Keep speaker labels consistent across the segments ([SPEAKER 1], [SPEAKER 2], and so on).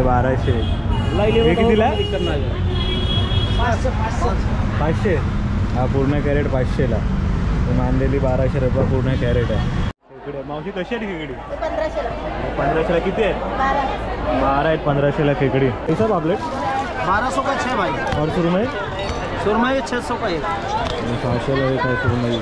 [SPEAKER 1] 1200. हे कितीला? 500. हा पूर्ण कॅरेट 500ला. मांदेली 1200 रुपये पूर्ण कॅरेट आहे. खेकडी मावशी कशी आहे खेकडी? 1500ला. किती आहेत? 12 आहेत 1500ला खेकडी. कैसा पापलेट?
[SPEAKER 2] 1200 का 6 भाई.
[SPEAKER 1] और सुरमई?
[SPEAKER 2] सुरमई 600 का 1.
[SPEAKER 1] 600ला एक आहे सुरमई.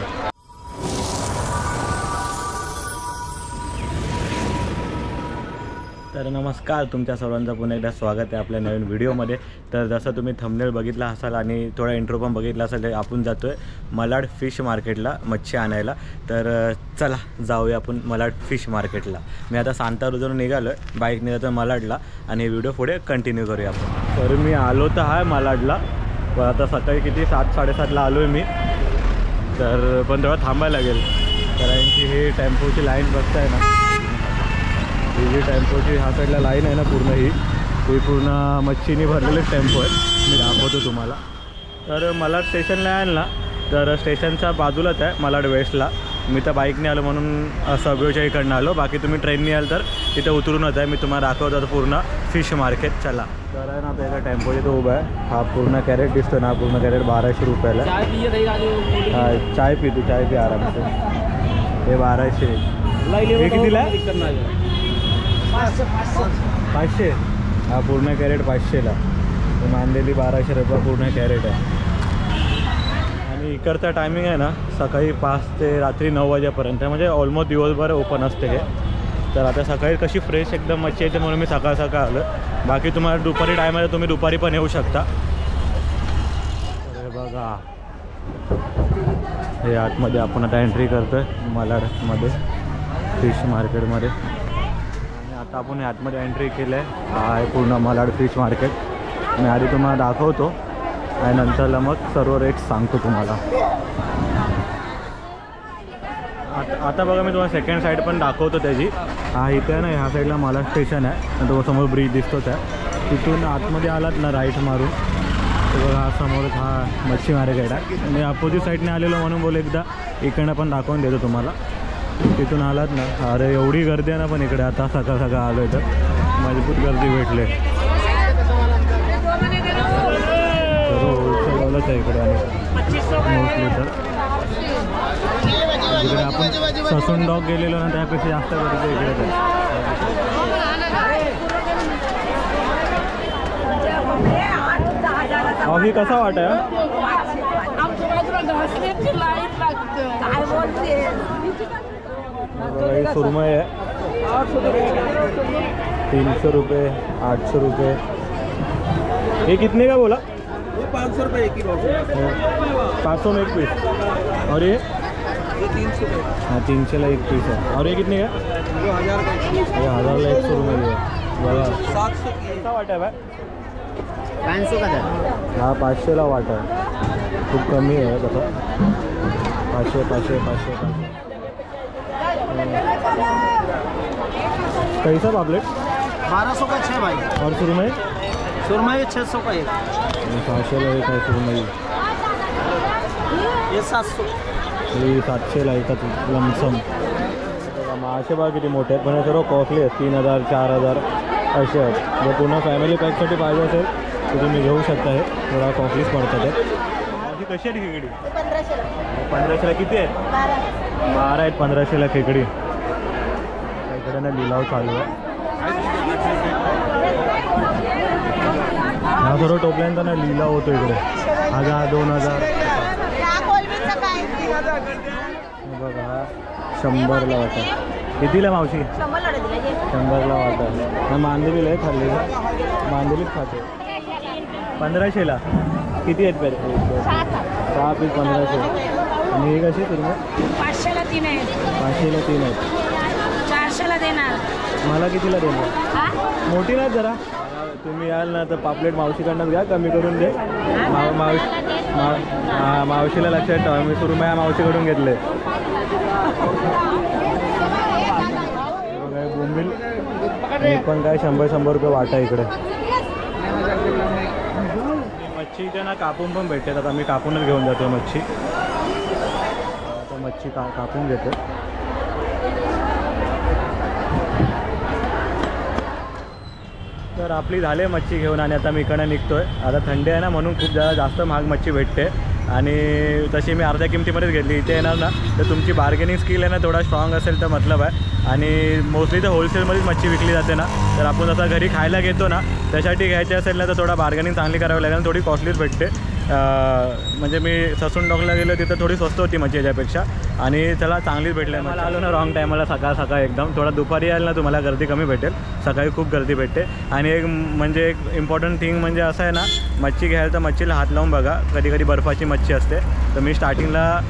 [SPEAKER 1] तर नमस्कार, तुमच्या सर्वांचं पुन्हा एकदा स्वागत आहे आपल्या नवीन व्हिडिओमध्ये. तर जसं तुम्ही थंबनेल बघितला असाल आणि थोडा इंट्रो पण बघितला असेल, आपण जातो आहे मलाड फिश मार्केटला मच्छी आणायला. तर चला जाऊया आपण मलाड फिश मार्केटला. मी आता सांताक्रूजवरून निघालो आहे, बाईकने जातो मलाडला आणि व्हिडिओ पुढे कंटिन्यू करूया आपण. तर मी आलो तर आहे मलाडला, पण आता सकाळी किती 7-7:30ला आलो आहे मी. तर पण तेव्हा थांबायला लागेल, कारण की हे टेम्पोची लाईन बघताय ना, ही जी टेम्पोची ह्या साईडला लाईन आहे ना पूर्ण, ही पूर्ण मच्छीनी भरलेलेच टेम्पो आहे. मी दाखवतो तुम्हाला. तर मलाड स्टेशनला याल ना, तर स्टेशनच्या बाजूलाच आहे मलाड वेस्टला. मी तर बाईकने आलो म्हणून सबवेच्या इकडनं आलो, बाकी तुम्ही ट्रेनने याल तर तिथे उतरूनच आहे. मी तुम्हाला दाखवतो आता पूर्ण फिश मार्केट. चला. तर आहे ना आता एका टेम्पो इथं उभा आहे. हा पूर्ण कॅरेट दिसतो ना, पूर्ण कॅरेट 1200 रुपयाला. हा चाय पी, तू चाय पी आराम से. हे 1200. हे कितीला? 500. हा पूर्ण कॅरेट 500ला. मांदेली 1200 रुपये पूर्ण कॅरेट आहे. आणि इकडचा टायमिंग आहे ना सकाळी 5 ते रात्री 9 वाजेपर्यंत, म्हणजे ऑलमोस्ट दिवसभर ओपन असते हे. तर आता सकाळी कशी फ्रेश एकदम मच्छी येते म्हणून मी सकाळ आलो. बाकी तुम्हाला दुपारी टाईम आहे, तुम्ही दुपारी पण येऊ शकता. अरे बघा, हे आतमध्ये आपण आता एंट्री करतो आहे मलाडमध्ये फिश मार्केटमध्ये. आता आपण आतमध्ये एंट्री केलं आहे. हा आहे पूर्ण मलाड फिश मार्केट. मी आधी तुम्हाला दाखवतो आणि नंतरला मग सर्व रेट सांगतो तुम्हाला. आता बघा मी तुम्हाला सेकंड साईड पण दाखवतो त्याची. हा इथे आहे ना, ह्या साईडला मलाड स्टेशन आहे आणि तो समोर ब्रिज दिसतोच आहे. तिथून आतमध्ये आलात ना राईट मारून, तर बघा हा समोरच हा मच्छी मार्केट आहे. मी अपोजिट साईडने आलेलो म्हणून बोल एकदा इकडनं पण दाखवून देतो तुम्हाला. तिथून आलात ना, अरे एवढी गर्दी आहे ना, पण इकडे आता सकाळ आलो आहे तर मजबूत गर्दी भेटले. होलसेल लावलंच आहे इकडे आणि मोस्टली तर इकडे आपण ससून डॉग गेलेलो ना, त्यापेक्षा जास्त गर्दी इकडे तर. ही कसा वाटा? ही सुरमई आहे 300 रुपये, 800 रुपये. ये कितने का बोला?
[SPEAKER 2] 500 रुपये एक किलो.
[SPEAKER 1] 500 में एक पीस. और ये
[SPEAKER 2] 300 रुपये.
[SPEAKER 1] हाँ 300ला एक पीस है. और ये कितने का?
[SPEAKER 2] 1000 का.
[SPEAKER 1] ये 1000ला 100 रुपये आहे. बघा
[SPEAKER 2] 700
[SPEAKER 1] कसा वाटा भाई?
[SPEAKER 2] 500 का.
[SPEAKER 1] हा 500ला वाटा आहे. खूप कमी आहे तसं. 500. कैसा पापलेट?
[SPEAKER 2] 1200 का 6 भाई.
[SPEAKER 1] और सुरमई?
[SPEAKER 2] सुरमई 600 का 1.
[SPEAKER 1] 600ला एक आहे सुरमई.
[SPEAKER 2] ये 700.
[SPEAKER 1] ही 700ला एकच लमसम. मासे बघा किती मोठे आहेत, पण हे सर्व कॉस्टली आहेत. 3000, 4000 असे आहेत. जर पूर्ण फॅमिली पॅकसाठी पाहिजे असेल तर तुम्ही घेऊ शकता. हे थोडा कॉस्टलीच पडतात. माशी कशी आहे खेकडी? 1500ला. किती आहेत? 12 आहेत 1500ला खेकडी. इकडे ना लिलाव चालू आहे. हा सर्व टोपल्यांचा ना लिलाव होतो इकडे. 1000, 2000. बघा हा 100ला वाटा. कितीला मावशी? 100ला वाटा. मांदेलीला आहे खाल्ली, मांदेलीच खाते. 1500ला. किती आहेत पॅरेट? 6 पीस 1500. आणि हे कशी तुम्ही?
[SPEAKER 3] 500ला 3 आहेत.
[SPEAKER 1] 500ला 3 आहेत.
[SPEAKER 3] 400ला देणार.
[SPEAKER 1] मला कितीला देणार? मोठी नाही जरा. तुम्ही याल ना तर पापलेट मावशीकडनंच घ्या, कमी करून दे. मावशीला लक्षात ठेवा, मी सुरमई मावशीकडून घेतले. बोंबील हे पण काय 100 रुपये वाटा इकडे. मच्छी इथे ना कापून पण भेटते. आता मी कापूनच घेऊन जातो मच्छी. आता मच्छी कापून घेतो. तर आपली झाले मच्छी घेऊन आणि आता मी इकडं निघतो आहे. आता थंडी आहे ना म्हणून खूप जास्त महाग मच्छी भेटते आणि तशी मी अर्ध्या किमतीमध्येच घेतली. इथे येणार ना तर तुमची बार्गेनिंग स्किल आहे ना थोडा स्ट्रॉंग असेल तर मतलब आहे. आणि मोस्टली तर होलसेलमध्येच मच्छी विकली जाते ना, तर आपण जसं घरी खायला घेतो ना त्यासाठी घ्यायची असेल ना तर थोडा बार्गेनिंग चांगली करावी लागेल. थोडी कॉस्टलीच भेटते. म्हणजे मी ससून डॉकला गेलो तिथं थोडी स्वस्त होती मच्छी याच्यापेक्षा आणि चला चांगलीच भेटली. मला आलो ना रॉंग टायमाला सकाळ एकदम. थोडा दुपारी यायला ना तुम्हाला गर्दी कमी भेटेल, सकाळी खूप गर्दी भेटते. आणि एक म्हणजे एक इम्पॉर्टंट थिंग म्हणजे असं आहे ना, मच्छी घ्यायला तर मच्छीला हात लावून बघा. कधी कधी बर्फाची मच्छी असते. तर मी स्टार्टिंगला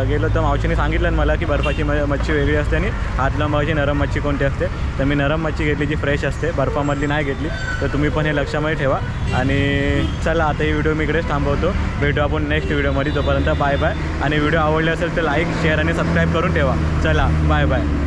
[SPEAKER 1] गेलो तर मावशीने सांगितलं मला की बर्फाची मच्छी वेगळी असते आणि हात लावून बघायची नरम मच्छी कोणती असते. तर मी नरम मच्छी घेतली जी फ्रेश असते, बर्फामधली नाही घेतली. तर तुम्ही पण हे लक्षामध्ये ठेवा. आणि चला आता ही व्हिडिओ मी इकडेच थांबवतो. भेटू आपण नेक्स्ट व्हिडिओमध्ये. तोपर्यंत बाय बाय. आणि व्हिडिओ आवडले असेल तर लाईक शेअर आणि सबस्क्राईब करून ठेवा. चला बाय बाय.